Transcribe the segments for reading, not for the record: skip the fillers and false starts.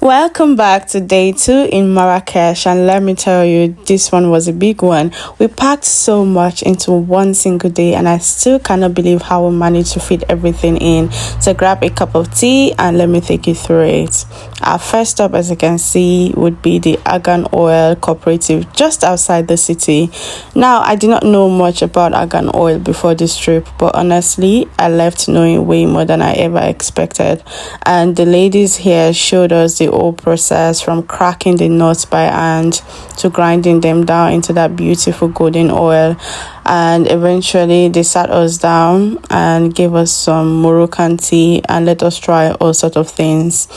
Welcome back to day 2 in Marrakesh, and let me tell you, this one was a big one. We packed so much into one single day, and I still cannot believe how we managed to fit everything in. So grab a cup of tea and let me take you through it. Our first stop, as you can see, would be the Argan Oil Cooperative just outside the city. Now, I did not know much about argan oil before this trip, but honestly, I left knowing way more than I ever expected. And the ladies here showed us the whole process, from cracking the nuts by hand to grinding them down into that beautiful golden oil. And eventually they sat us down and gave us some Moroccan tea and let us try all sorts of things.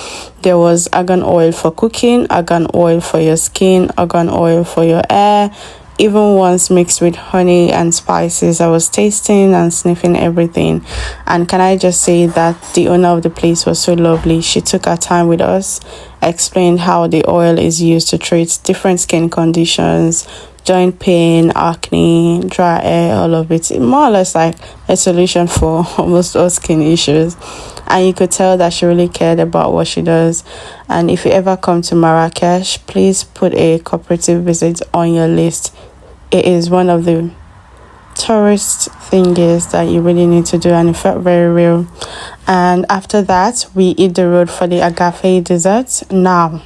There was argan oil for cooking, argan oil for your skin, argan oil for your hair, even once mixed with honey and spices. I was tasting and sniffing everything, and can I just say that the owner of the place was so lovely. She took her time with us, explained how the oil is used to treat different skin conditions, joint pain, acne, dry hair, all of it. More or less like a solution for almost all skin issues. And you could tell that she really cared about what she does. And if you ever come to Marrakesh, please put a cooperative visit on your list. It is one of the tourist thingies that you really need to do, and it felt very real. And after that, we hit the road for the Agafay Desert. Now,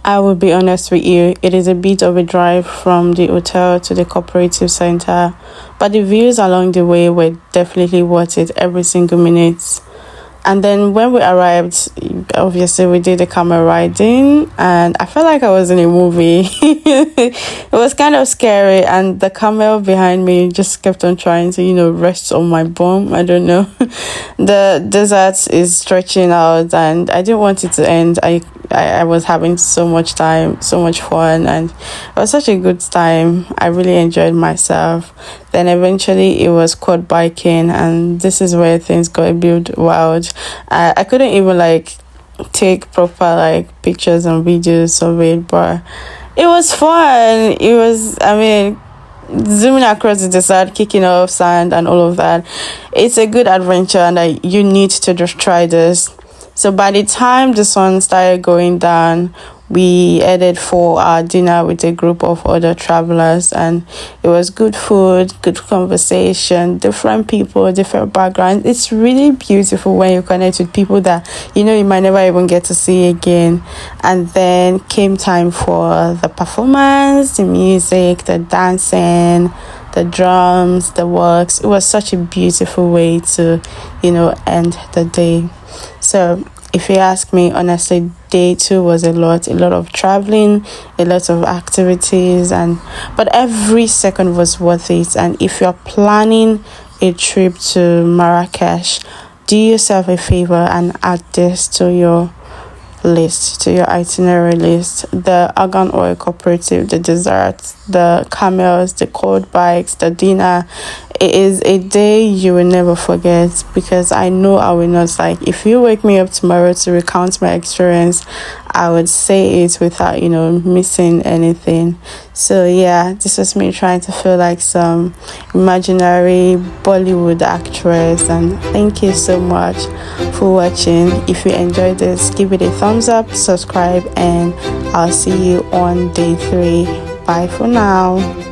I will be honest with you, it is a bit of a drive from the hotel to the cooperative center, but the views along the way were definitely worth it every single minute. And then when we arrived, obviously we did the camel riding, and I felt like I was in a movie. It was kind of scary, and the camel behind me just kept on trying to, rest on my bum. I don't know. The desert is stretching out, and I didn't want it to end. I was having so much time, so much fun, and it was such a good time. I really enjoyed myself. Then eventually it was quad biking, and this is where things got a bit wild. I couldn't even take proper pictures and videos of it, but it was fun. It was, zooming across the desert, kicking off sand and all of that. It's a good adventure, and you need to just try this. So by the time the sun started going down, we headed for our dinner with a group of other travelers, and it was good food, good conversation, different people, different backgrounds. It's really beautiful when you connect with people that you might never even get to see again. And then came time for the performance, the music, the dancing, the drums, the works. It was such a beautiful way to end the day. So if you ask me, honestly, day 2 was a lot of traveling, a lot of activities, but every second was worth it. And if you're planning a trip to Marrakesh, do yourself a favor and add this to your list, to your itinerary list: the argan oil cooperative, the desserts, the camels, the quad bikes, the dinner. It is a day you will never forget, because I know I will not. If you wake me up tomorrow to recount my experience, I would say it without missing anything. So yeah, this was me trying to feel like some imaginary Bollywood actress. And thank you so much for watching. If you enjoyed this, give it a thumbs up, subscribe, and I'll see you on day 3. Bye for now.